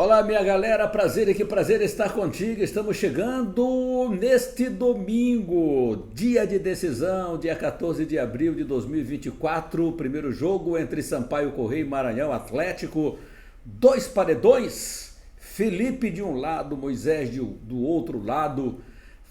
Olá, minha galera, prazer aqui, prazer estar contigo. Estamos chegando neste domingo, dia de decisão, dia 14 de abril de 2024, primeiro jogo entre Sampaio Corrêa e Maranhão Atlético, 2 paredões, Felipe de um lado, Moisés do outro lado.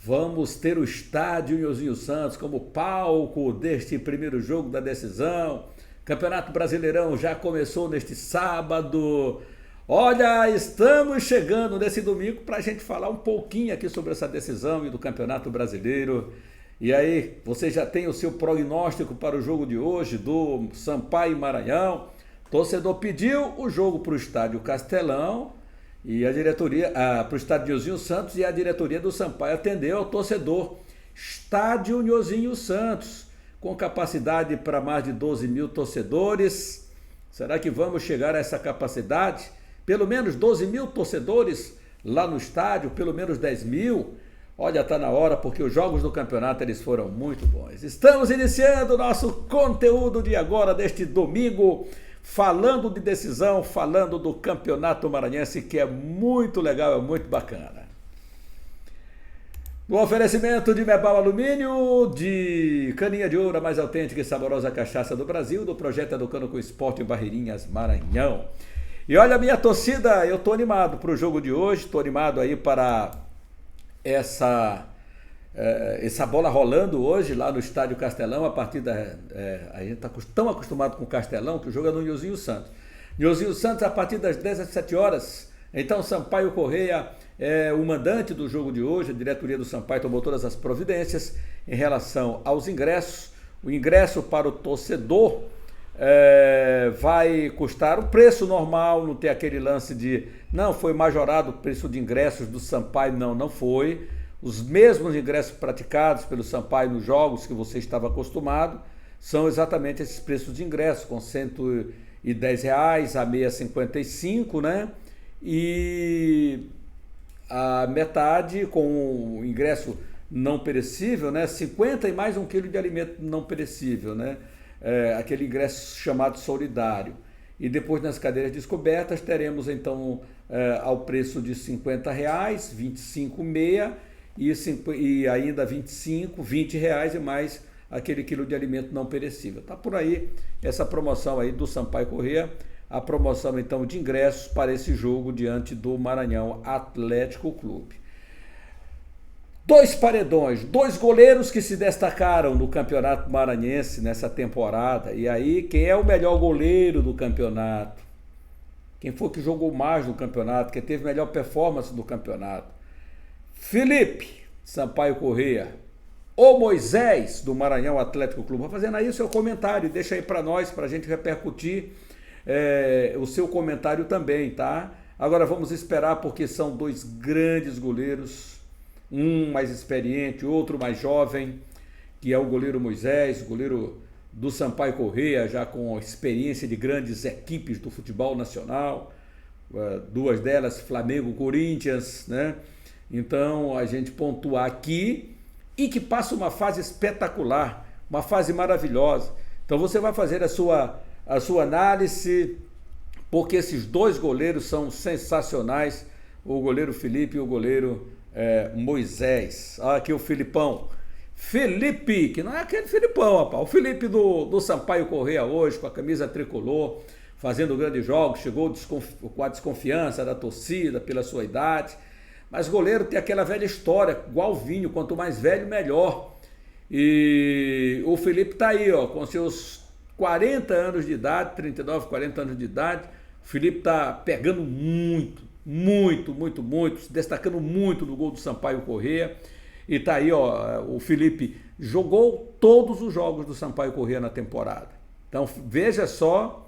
Vamos ter o estádio Nhozinho Santos como palco deste primeiro jogo da decisão. Campeonato Brasileirão já começou neste sábado. Olha, estamos chegando nesse domingo para a gente falar um pouquinho aqui sobre essa decisão e do Campeonato Brasileiro. E aí, você já tem o seu prognóstico para o jogo de hoje do Sampaio e Maranhão. Torcedor pediu o jogo para o Estádio Castelão e a diretoria, para o Estádio Nhozinho Santos, e a diretoria do Sampaio atendeu ao torcedor. Estádio Nhozinho Santos, com capacidade para mais de 12 mil torcedores. Será que vamos chegar a essa capacidade? Pelo menos 12 mil torcedores lá no estádio, pelo menos 10 mil. Olha, está na hora, porque os jogos do campeonato eles foram muito bons. Estamos iniciando o nosso conteúdo de agora, deste domingo, falando de decisão, falando do Campeonato Maranhense, que é muito legal, é muito bacana. No oferecimento de Mebal Alumínio, de Caninha de Ouro, a mais autêntica e saborosa cachaça do Brasil, do projeto Educando com Esporte em Barreirinhas, Maranhão. E olha a minha torcida, eu estou animado para o jogo de hoje, estou animado aí para essa bola rolando hoje lá no Estádio Castelão, a partir a gente está tão acostumado com o Castelão que o jogo é no Nhozinho Santos. Nhozinho Santos a partir das 17 horas, então Sampaio Corrêa é o mandante do jogo de hoje, a diretoria do Sampaio tomou todas as providências em relação aos ingressos. O ingresso para o torcedor vai custar o preço normal, não tem aquele lance de não foi majorado o preço de ingressos do Sampaio, não foi. Os mesmos ingressos praticados pelo Sampaio nos jogos que você estava acostumado são exatamente esses preços de ingresso, com R$110, a meia 55, né? E a metade com o ingresso não perecível, né? 50 e mais 1 quilo de alimento não perecível, né? Aquele ingresso chamado solidário. E depois nas cadeiras descobertas teremos então ao preço de R$50, 25 meia e ainda 25, R$20 e mais aquele quilo de alimento não perecível. Tá por aí essa promoção aí do Sampaio Corrêa, a promoção então de ingressos para esse jogo diante do Maranhão Atlético Clube. 2 paredões, 2 goleiros que se destacaram no Campeonato Maranhense nessa temporada. E aí, quem é o melhor goleiro do campeonato? Quem foi que jogou mais no campeonato? Quem teve melhor performance no campeonato? Felipe, Sampaio Corrêa, ou Moisés, do Maranhão Atlético Clube? Vai fazendo aí o seu comentário, deixa aí para nós, para a gente repercutir o seu comentário também, tá? Agora vamos esperar, porque são 2 grandes goleiros, um mais experiente, outro mais jovem, que é o goleiro Moisés, goleiro do Sampaio Corrêa, já com experiência de grandes equipes do futebol nacional, 2 delas Flamengo, Corinthians, né? Então a gente pontuar aqui, e que passa uma fase espetacular, uma fase maravilhosa. Então você vai fazer a sua análise, porque esses 2 goleiros são sensacionais, o goleiro Felipe e o goleiro Moisés. Olha aqui o Filipão. Felipe, que não é aquele Filipão, rapaz. O Felipe do Sampaio Corrêa hoje, com a camisa tricolor, fazendo grandes jogos, chegou com a desconfiança da torcida pela sua idade. Mas goleiro tem aquela velha história, igual o vinho, quanto mais velho, melhor. E o Felipe tá aí, ó, com seus 40 anos de idade, 39, 40 anos de idade. O Felipe tá pegando muito, se destacando muito no gol do Sampaio Corrêa. E tá aí, ó, o Felipe jogou todos os jogos do Sampaio Corrêa na temporada. Então veja só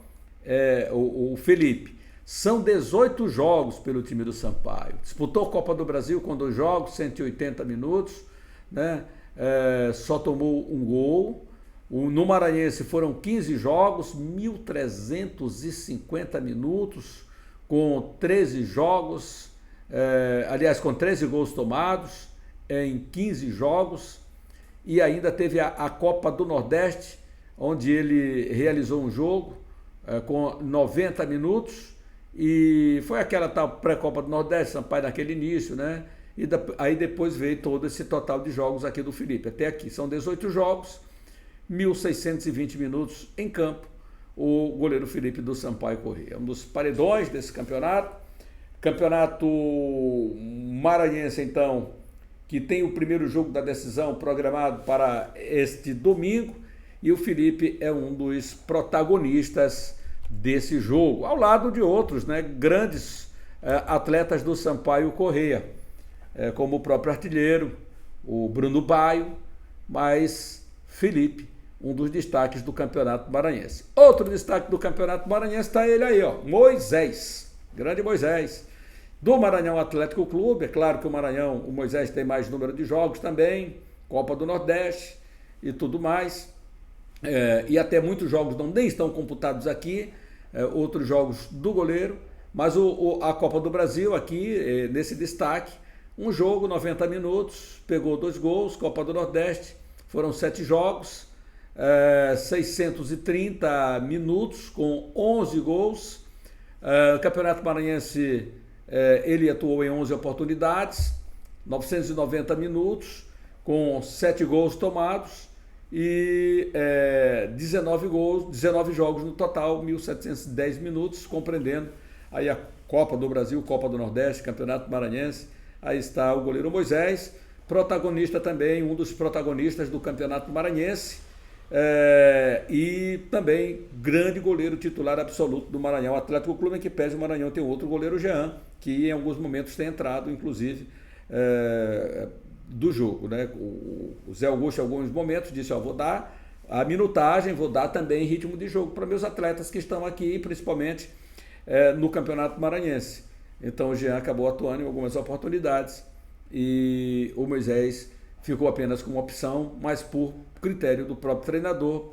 o Felipe. São 18 jogos pelo time do Sampaio. Disputou a Copa do Brasil com 2 jogos, 180 minutos, né? Só tomou um gol. No Maranhense foram 15 jogos, 1.350 minutos, com 13 jogos, com 13 gols tomados em 15 jogos, e ainda teve a Copa do Nordeste, onde ele realizou um jogo com 90 minutos e foi aquela tal pré-Copa do Nordeste, Sampaio naquele início, né? Aí depois veio todo esse total de jogos aqui do Felipe. Até aqui são 18 jogos, 1.620 minutos em campo, o goleiro Felipe do Sampaio Corrêa. Um dos paredões desse campeonato. Campeonato maranhense, então, que tem o primeiro jogo da decisão programado para este domingo, e o Felipe é um dos protagonistas desse jogo, ao lado de outros, né, grandes atletas do Sampaio Corrêa, como o próprio artilheiro, o Bruno Baio, mas Felipe, um dos destaques do Campeonato Maranhense. Outro destaque do Campeonato Maranhense está ele aí, ó, Moisés, grande Moisés, do Maranhão Atlético Clube. É claro que o Moisés tem mais número de jogos também, Copa do Nordeste e tudo mais, e até muitos jogos nem estão computados aqui, outros jogos do goleiro, mas a Copa do Brasil aqui, nesse destaque, um jogo, 90 minutos, pegou 2 gols, Copa do Nordeste, foram 7 jogos, 630 minutos com 11 gols, Campeonato Maranhense, ele atuou em 11 oportunidades, 990 minutos, com 7 gols tomados e 19 jogos no total, 1.710 minutos, compreendendo aí a Copa do Brasil, Copa do Nordeste, Campeonato Maranhense. Aí está o goleiro Moisés, protagonista também, um dos protagonistas do Campeonato Maranhense, e também grande goleiro titular absoluto do Maranhão Atlético Clube, em que pese o Maranhão tem outro goleiro, Jean, que em alguns momentos tem entrado, inclusive, do jogo, né? O Zé Augusto, em alguns momentos, disse: vou dar a minutagem, vou dar também ritmo de jogo para meus atletas que estão aqui, principalmente no Campeonato Maranhense. Então o Jean acabou atuando em algumas oportunidades e o Moisés ficou apenas como opção, mas por critério do próprio treinador,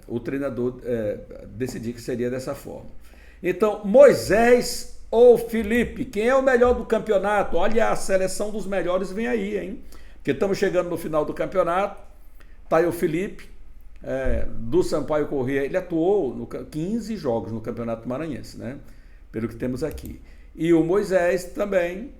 o treinador decidir que seria dessa forma. Então, Moisés ou Felipe, quem é o melhor do campeonato? Olha, a seleção dos melhores vem aí, hein? Porque estamos chegando no final do campeonato, tá aí o Felipe, do Sampaio Corrêa, ele atuou 15 jogos no Campeonato Maranhense, né? Pelo que temos aqui. E o Moisés também,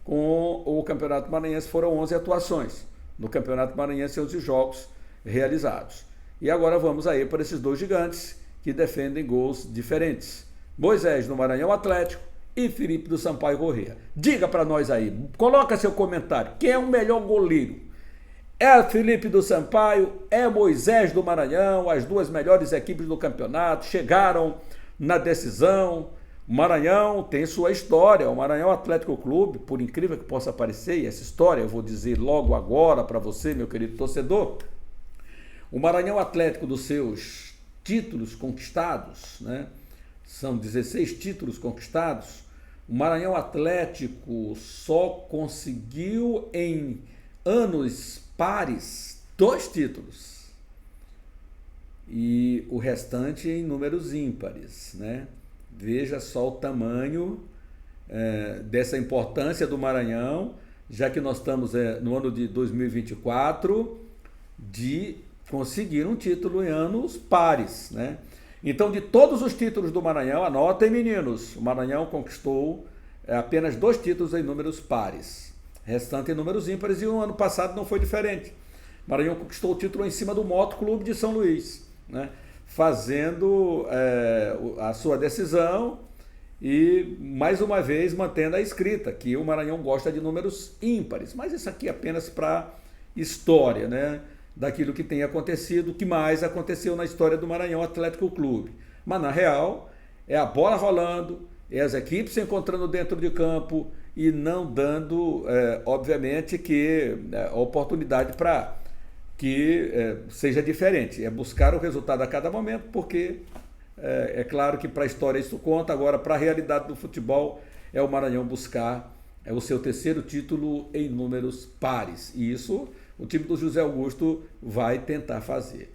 com o Campeonato Maranhense, foram 11 atuações. No Campeonato Maranhense, 11 jogos realizados. E agora vamos aí para esses 2 gigantes que defendem gols diferentes. Moisés do Maranhão Atlético e Felipe do Sampaio Corrêa. Diga para nós aí, coloca seu comentário, quem é o melhor goleiro? É Felipe do Sampaio, é Moisés do Maranhão, as 2 melhores equipes do campeonato, chegaram na decisão. O Maranhão tem sua história, o Maranhão Atlético Clube, por incrível que possa parecer, e essa história eu vou dizer logo agora para você, meu querido torcedor, o Maranhão Atlético, dos seus títulos conquistados, né, são 16 títulos conquistados, o Maranhão Atlético só conseguiu em anos pares 2 títulos, e o restante em números ímpares, né? Veja só o tamanho dessa importância do Maranhão, já que nós estamos no ano de 2024, de conseguir um título em anos pares, né? Então, de todos os títulos do Maranhão, anotem, meninos, o Maranhão conquistou apenas 2 títulos em números pares, restante em números ímpares, e o ano passado não foi diferente. O Maranhão conquistou o título em cima do Moto Clube de São Luís, né? Fazendo a sua decisão e, mais uma vez, mantendo a escrita, que o Maranhão gosta de números ímpares. Mas isso aqui é apenas para história, né? Daquilo que tem acontecido, o que mais aconteceu na história do Maranhão Atlético Clube. Mas, na real, é a bola rolando, é as equipes se encontrando dentro de campo e não dando, obviamente, a oportunidade para que seja diferente. É buscar o resultado a cada momento, porque é claro que para a história isso conta, agora para a realidade do futebol é o Maranhão buscar o seu 3º título em números pares. E isso o time do José Augusto vai tentar fazer.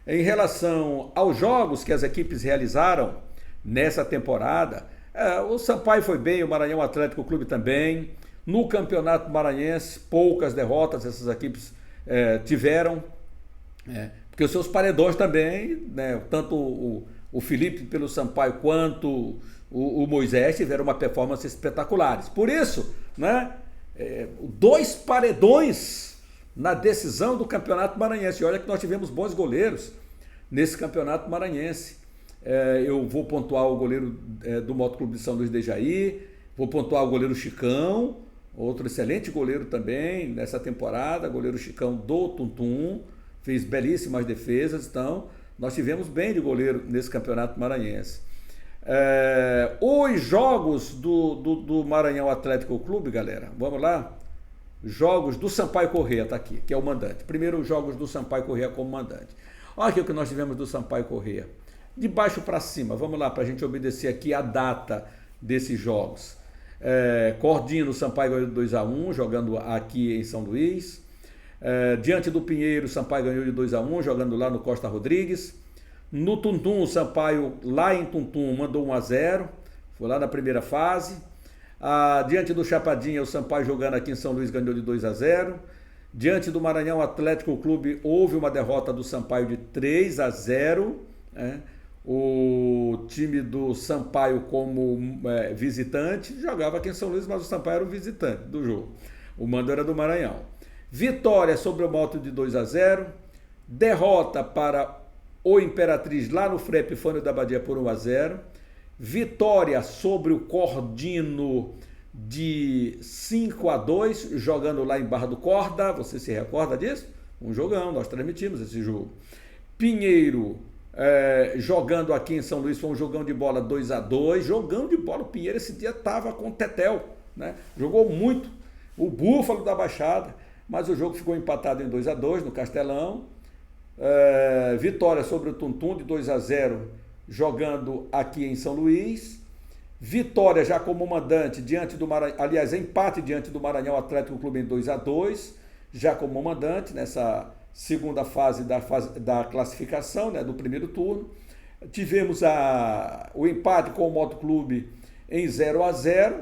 Em relação aos jogos que as equipes realizaram nessa temporada, o Sampaio foi bem, o Maranhão Atlético Clube também. No Campeonato Maranhense, poucas derrotas essas equipes tiveram, porque os seus paredões também, né, tanto o Felipe pelo Sampaio quanto o Moisés tiveram uma performance espetaculares. Por isso, né, 2 paredões na decisão do Campeonato Maranhense. E olha que nós tivemos bons goleiros nesse Campeonato Maranhense. Eu vou pontuar o goleiro do Motoclube de São Luís de Jaí, vou pontuar o goleiro Chicão, outro excelente goleiro também nessa temporada, goleiro Chicão do Tuntum, fez belíssimas defesas. Então, nós tivemos bem de goleiro nesse Campeonato Maranhense. Os jogos do Maranhão Atlético Clube, galera, vamos lá? Jogos do Sampaio Corrêa, tá aqui, que é o mandante. Primeiro, os jogos do Sampaio Corrêa como mandante. Olha aqui o que nós tivemos do Sampaio Corrêa. De baixo para cima, vamos lá, para a gente obedecer aqui a data desses jogos. Cordino, Sampaio ganhou de 2-1, jogando aqui em São Luís. Diante do Pinheiro, Sampaio ganhou de 2-1, jogando lá no Costa Rodrigues. No Tuntum, o Sampaio lá em Tuntum mandou 1-0, foi lá na primeira fase. Diante do Chapadinha, o Sampaio jogando aqui em São Luís ganhou de 2-0. Diante do Maranhão Atlético Clube, houve uma derrota do Sampaio de 3-0. O time do Sampaio como visitante jogava aqui em São Luís, mas o Sampaio era o visitante do jogo. O mando era do Maranhão. Vitória sobre o Moto de 2-0. Derrota para o Imperatriz lá no Frei Epifânio da Badia por 1-0. Vitória sobre o Cordino de 5-2, jogando lá em Barra do Corda. Você se recorda disso? Um jogão, nós transmitimos esse jogo. Pinheiro jogando aqui em São Luís, foi um jogão de bola 2-2. Jogão de bola, o Pinheiro esse dia estava com o Tetel, né? Jogou muito, o Búfalo da Baixada, mas o jogo ficou empatado em 2-2 no Castelão. Vitória sobre o Tuntum de 2-0, jogando aqui em São Luís. Vitória já como mandante diante do Maranhão, aliás, empate diante do Maranhão Atlético Clube em 2-2, já como mandante nessa segunda fase da classificação, né, do primeiro turno. Tivemos o empate com o Motoclube em 0-0,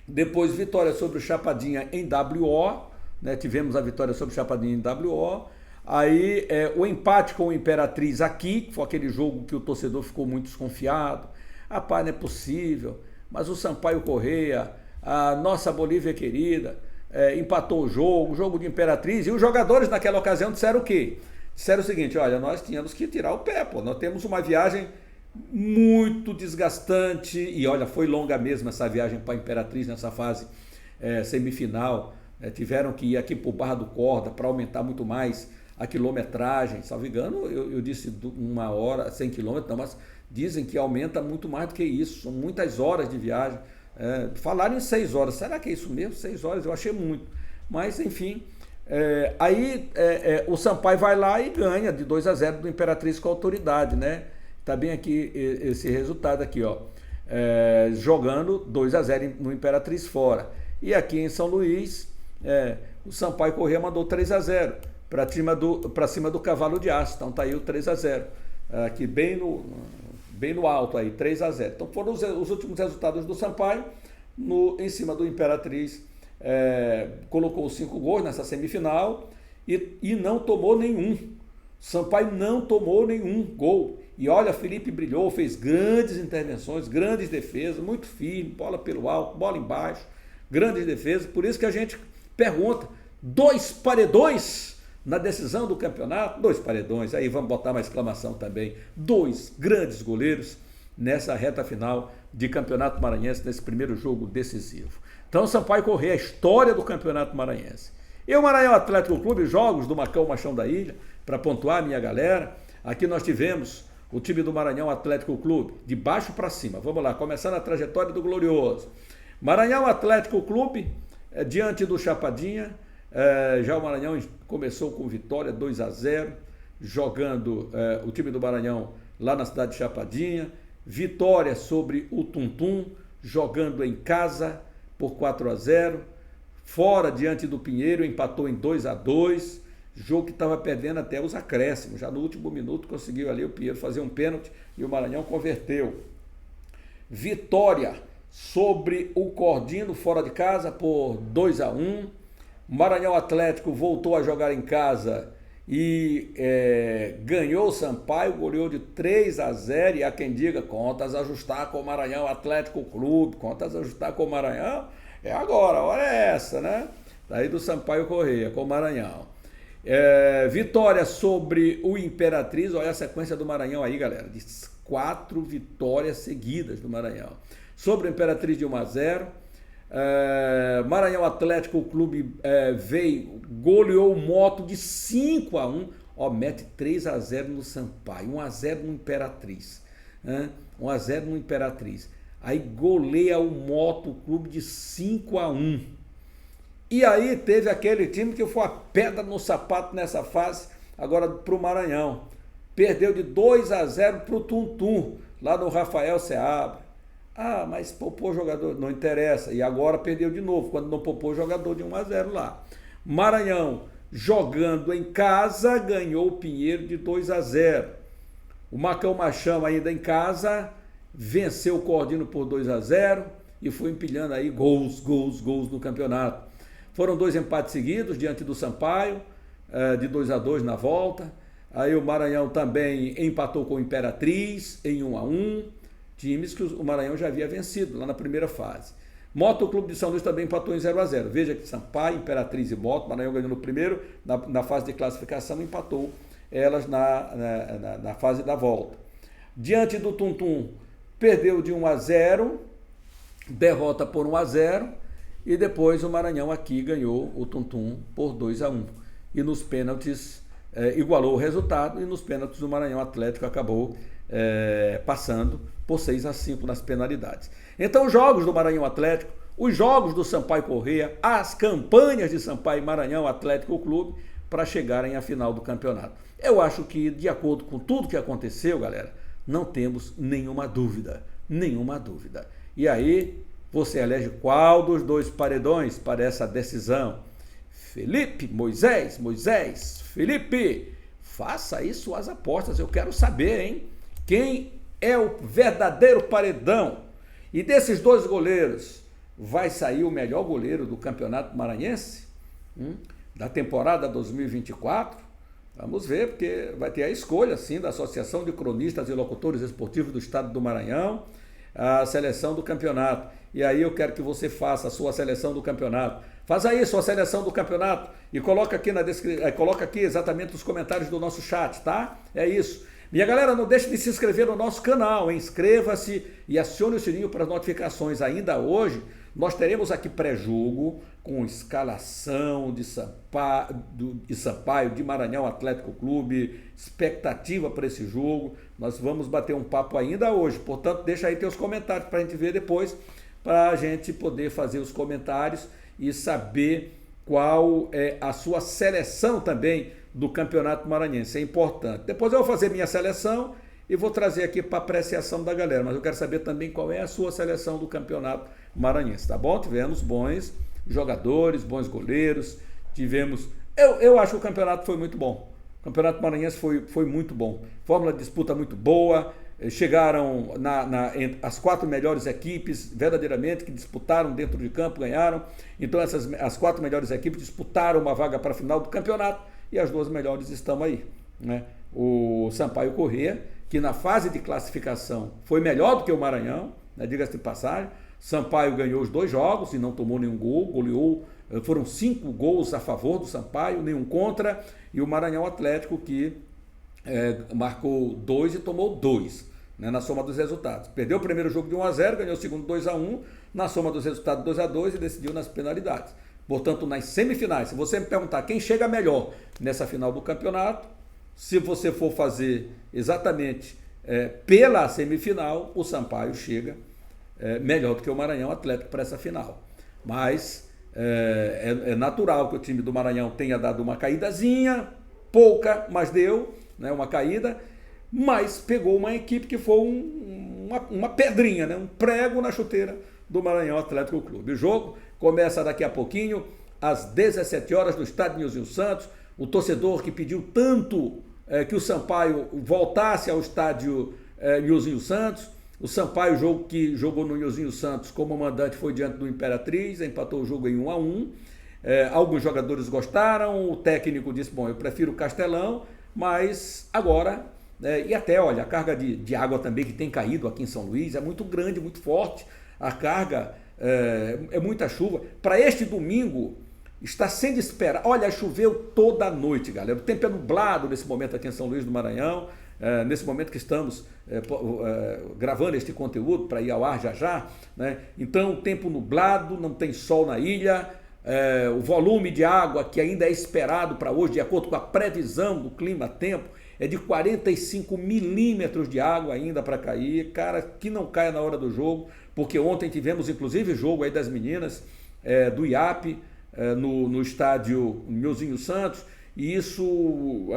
depois vitória sobre o Chapadinha em WO, né, tivemos a vitória sobre o Chapadinha em WO. Aí o empate com o Imperatriz aqui, que foi aquele jogo que o torcedor ficou muito desconfiado. Rapaz, não é possível, mas o Sampaio Corrêa, a nossa Bolívia querida, empatou o jogo de Imperatriz, e os jogadores naquela ocasião disseram o quê? Disseram o seguinte: olha, nós tínhamos que tirar o pé, pô, nós temos uma viagem muito desgastante, e olha, foi longa mesmo essa viagem para a Imperatriz nessa fase semifinal. Tiveram que ir aqui por Barra do Corda para aumentar muito mais a quilometragem. Salvo engano, eu disse 1 hora, 100 quilômetros, mas dizem que aumenta muito mais do que isso, são muitas horas de viagem. Falaram em 6 horas, será que é isso mesmo? 6 horas, eu achei muito, mas enfim. Aí o Sampaio vai lá e ganha de 2-0 do Imperatriz com autoridade, né? Tá bem aqui esse resultado aqui, ó. Jogando 2-0 no Imperatriz fora. E aqui em São Luís, o Sampaio Corrêa mandou 3-0 para cima do Cavalo de Aço. Então tá aí o 3-0, aqui bem no alto aí, 3-0. Então foram os últimos resultados do Sampaio em cima do Imperatriz. Colocou 5 gols nessa semifinal e não tomou nenhum. Sampaio não tomou nenhum gol. E olha, Felipe brilhou, fez grandes intervenções, grandes defesas, muito firme, bola pelo alto, bola embaixo, grandes defesas. Por isso que a gente pergunta: 2 paredões na decisão do campeonato? 2 paredões, aí vamos botar uma exclamação também. 2 grandes goleiros nessa reta final de Campeonato Maranhense, nesse primeiro jogo decisivo. Então, Sampaio Corrêa, a história do Campeonato Maranhense. E o Maranhão Atlético Clube, jogos do Macão Machão da Ilha, para pontuar, minha galera. Aqui nós tivemos o time do Maranhão Atlético Clube, de baixo para cima. Vamos lá, começando a trajetória do Glorioso. Maranhão Atlético Clube, diante do Chapadinha. Já o Maranhão começou com vitória 2-0, jogando o time do Maranhão lá na cidade de Chapadinha. Vitória sobre o Tuntum, jogando em casa por 4-0. Fora, diante do Pinheiro, empatou em 2-2. Jogo que estava perdendo até os acréscimos. Já no último minuto conseguiu ali o Pinheiro fazer um pênalti e o Maranhão converteu. Vitória sobre o Cordino fora de casa por 2-1. Maranhão Atlético voltou a jogar em casa e ganhou o Sampaio, goleou de 3-0, e há quem diga, contas a ajustar com o Maranhão Atlético Clube, contas a ajustar com o Maranhão, é agora, a hora é essa, né? Daí do Sampaio Corrêa, com o Maranhão. Vitória sobre o Imperatriz, olha a sequência do Maranhão aí, galera, de 4 vitórias seguidas do Maranhão. Sobre o Imperatriz de 1-0, Maranhão Atlético Clube veio, goleou o Moto de 5-1, mete 3-0 no Sampaio, 1-0 no Imperatriz, 1-0 no Imperatriz, aí goleia o Moto Clube de 5-1, e aí teve aquele time que foi a pedra no sapato nessa fase, agora para o Maranhão, perdeu de 2-0 para o Tum-Tum, lá no Rafael Seabra. Mas poupou jogador, não interessa. E agora perdeu de novo, quando não poupou jogador de 1-0 lá. Maranhão, jogando em casa, ganhou o Pinheiro de 2-0. O Macão Machão, ainda em casa, venceu o Cordino por 2-0 e foi empilhando aí gols no campeonato. Foram 2 empates seguidos diante do Sampaio, de 2-2 na volta. Aí o Maranhão também empatou com o Imperatriz em 1-1. Times que o Maranhão já havia vencido lá na primeira fase. Moto Clube de São Luís também empatou em 0-0. Veja que Sampaio, Imperatriz e Moto, Maranhão ganhou no primeiro, na fase de classificação, empatou elas na fase da volta. Diante do Tum-Tum, perdeu de 1-0, derrota por 1-0, e depois o Maranhão aqui ganhou o Tum-Tum por 2-1. E nos pênaltis igualou o resultado, e nos pênaltis o Maranhão Atlético acabou passando por 6-5 nas penalidades. Então, os jogos do Maranhão Atlético, os jogos do Sampaio Corrêa, as campanhas de Sampaio e Maranhão Atlético Clube para chegarem à final do campeonato. Eu acho que, de acordo com tudo que aconteceu, galera, não temos nenhuma dúvida. E aí, você elege qual dos 2 paredões para essa decisão? Felipe, Moisés, Felipe, faça aí suas apostas, eu quero saber, hein? Quem é o verdadeiro paredão? E desses 2 goleiros, vai sair o melhor goleiro do Campeonato Maranhense? Da temporada 2024? Vamos ver, porque vai ter a escolha, sim, da Associação de Cronistas e Locutores Esportivos do Estado do Maranhão, a seleção do campeonato. E aí eu quero que você faça a sua seleção do campeonato. Faz aí sua seleção do campeonato e coloca aqui coloca aqui exatamente os comentários do nosso chat, tá? É isso. Minha galera, não deixe de se inscrever no nosso canal, hein? Inscreva-se e acione o sininho para as notificações. Ainda hoje, nós teremos aqui pré-jogo com escalação de Sampaio, de Maranhão Atlético Clube, expectativa para esse jogo. Nós vamos bater um papo ainda hoje, portanto, deixa aí teus comentários para a gente ver depois, para a gente poder fazer os comentários e saber qual é a sua seleção também do Campeonato Maranhense, é importante. Depois eu vou fazer minha seleção e vou trazer aqui para apreciação da galera, mas eu quero saber também qual é a sua seleção do Campeonato Maranhense, tá bom? Tivemos bons jogadores, bons goleiros, eu acho que o campeonato foi muito bom, o Campeonato Maranhense foi muito bom, fórmula de disputa muito boa, chegaram as 4 melhores equipes, verdadeiramente, que disputaram dentro de campo, ganharam, então as 4 melhores equipes disputaram uma vaga para a final do campeonato, e as 2 melhores estão aí, né? O Sampaio Corrêa, que na fase de classificação foi melhor do que o Maranhão, né? Diga-se de passagem. Sampaio ganhou os 2 jogos e não tomou nenhum gol, goleou, foram 5 gols a favor do Sampaio, nenhum contra, e o Maranhão Atlético que marcou 2 e tomou 2, né, na soma dos resultados. Perdeu o primeiro jogo de 1-0, ganhou o segundo 2-1, na soma dos resultados 2-2 e decidiu nas penalidades. Portanto, nas semifinais, se você me perguntar quem chega melhor nessa final do campeonato, se você for fazer exatamente pela semifinal, o Sampaio chega melhor do que o Maranhão Atlético para essa final. Mas é natural que o time do Maranhão tenha dado uma caídazinha, pouca, mas deu, né, uma caída, mas pegou uma equipe que foi uma pedrinha, né, um prego na chuteira do Maranhão Atlético Clube. O jogo começa daqui a pouquinho, às 17 horas, no estádio Nilzinho Santos. O torcedor que pediu tanto que o Sampaio voltasse ao estádio Nilzinho Santos. O Sampaio, que jogou no Nilzinho Santos como mandante, foi diante do Imperatriz, empatou o jogo em 1-1. Alguns jogadores gostaram, o técnico disse, bom, eu prefiro o Castelão, mas agora, e até, olha, a carga de água também que tem caído aqui em São Luís é muito grande, muito forte, a carga é muita chuva. Para este domingo, está sendo esperado, olha, choveu toda a noite, galera, o tempo é nublado nesse momento aqui em São Luís do Maranhão, nesse momento que estamos gravando este conteúdo para ir ao ar já já, né? Então, tempo nublado, não tem sol na ilha, o volume de água que ainda é esperado para hoje, de acordo com a previsão do clima-tempo, é de 45 milímetros de água ainda para cair, cara, que não caia na hora do jogo, porque ontem tivemos inclusive jogo aí das meninas do IAP, no estádio Nilzinho Santos, e isso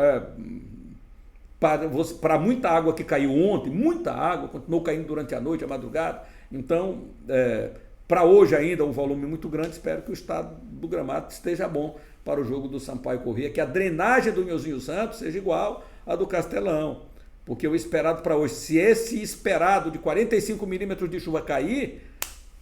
para muita água que caiu ontem, muita água, continuou caindo durante a noite, a madrugada, então para hoje ainda um volume muito grande, espero que o estado do gramado esteja bom para o jogo do Sampaio Corrêa, que a drenagem do Nilzinho Santos seja igual à do Castelão, porque o esperado para hoje, se esse esperado de 45 milímetros de chuva cair,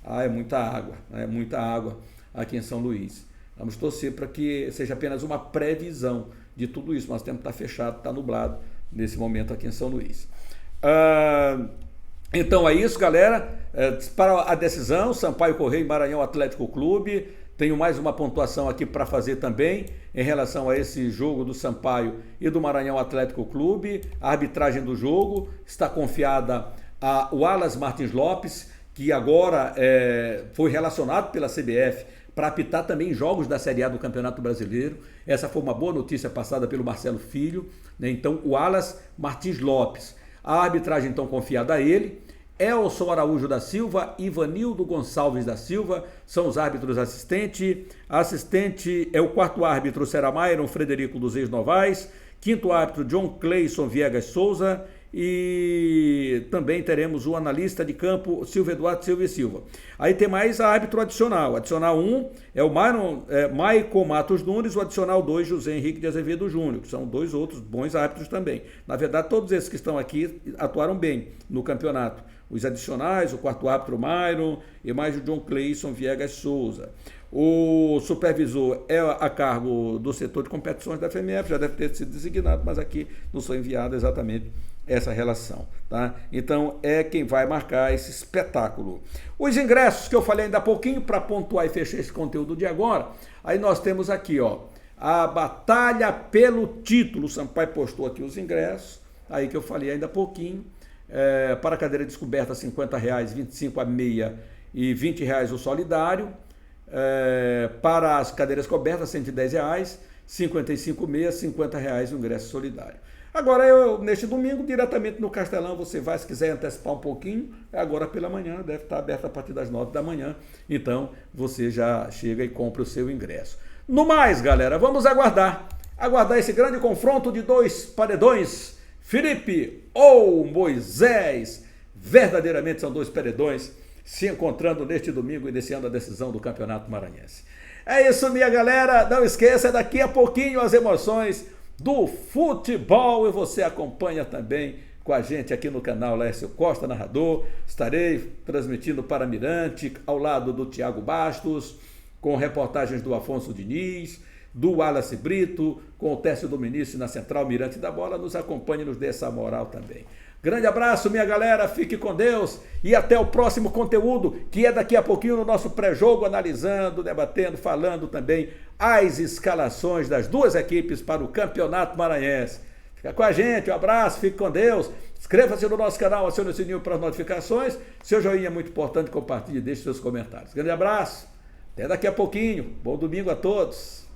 é muita água aqui em São Luís. Vamos torcer para que seja apenas uma previsão de tudo isso, mas o tempo está fechado, está nublado nesse momento aqui em São Luís. Então é isso, galera. Para a decisão, Sampaio Corrêa e Maranhão Atlético Clube. Tenho mais uma pontuação aqui para fazer também em relação a esse jogo do Sampaio e do Maranhão Atlético Clube. A arbitragem do jogo está confiada a Wallace Martins Lopes, que agora foi relacionado pela CBF para apitar também jogos da Série A do Campeonato Brasileiro. Essa foi uma boa notícia passada pelo Marcelo Filho, né? Então, o Wallace Martins Lopes. A arbitragem, então, confiada a ele. Elson Araújo da Silva, Ivanildo Gonçalves da Silva, são os árbitros assistentes. Assistente é o quarto árbitro, será Myron Frederico dos Reis Novaes. Quinto árbitro, John Cleison Viegas Souza. E também teremos o analista de campo, Silvio Eduardo Silva e Silva. Aí tem mais árbitro adicional. Adicional 1 é o Maicon Matos Nunes, o adicional 2, José Henrique de Azevedo Júnior, que são dois outros bons árbitros também. Na verdade, todos esses que estão aqui atuaram bem no campeonato. Os adicionais, o quarto árbitro Myron e mais o John Cleison Viegas Souza. O supervisor é a cargo do setor de competições da FMF, já deve ter sido designado, mas aqui não foi enviado exatamente essa relação, tá? Então é quem vai marcar esse espetáculo. Os ingressos que eu falei ainda há pouquinho, para pontuar e fechar esse conteúdo de agora, aí nós temos aqui, ó, a batalha pelo título. O Sampaio postou aqui os ingressos, aí que eu falei ainda há pouquinho, para a cadeira descoberta R$50, 25 a meia e R$20 o solidário. Para as cadeiras cobertas, R$110, 55 meia, R$50 o ingresso solidário. Agora, neste domingo, diretamente no Castelão, você vai, se quiser antecipar um pouquinho, agora pela manhã, deve estar aberto a partir das 9 da manhã, então você já chega e compra o seu ingresso. No mais, galera, vamos aguardar esse grande confronto de dois paredões, Felipe ou Moisés. Verdadeiramente são dois paredões se encontrando neste domingo, iniciando a decisão do Campeonato Maranhense. É isso, minha galera, não esqueça, daqui a pouquinho as emoções do futebol, e você acompanha também com a gente aqui no canal Laércio Costa, narrador. Estarei transmitindo para Mirante, ao lado do Tiago Bastos, com reportagens do Afonso Diniz, do Wallace Brito, com o Tércio Dominici na Central Mirante da Bola. Nos acompanhe e nos dê essa moral também. Grande abraço, minha galera, fique com Deus e até o próximo conteúdo, que é daqui a pouquinho no nosso pré-jogo, analisando, debatendo, falando também as escalações das duas equipes para o Campeonato Maranhense. Fica com a gente, um abraço, fique com Deus, inscreva-se no nosso canal, acione o sininho para as notificações, seu joinha é muito importante, compartilhe e deixe seus comentários. Grande abraço, até daqui a pouquinho, bom domingo a todos.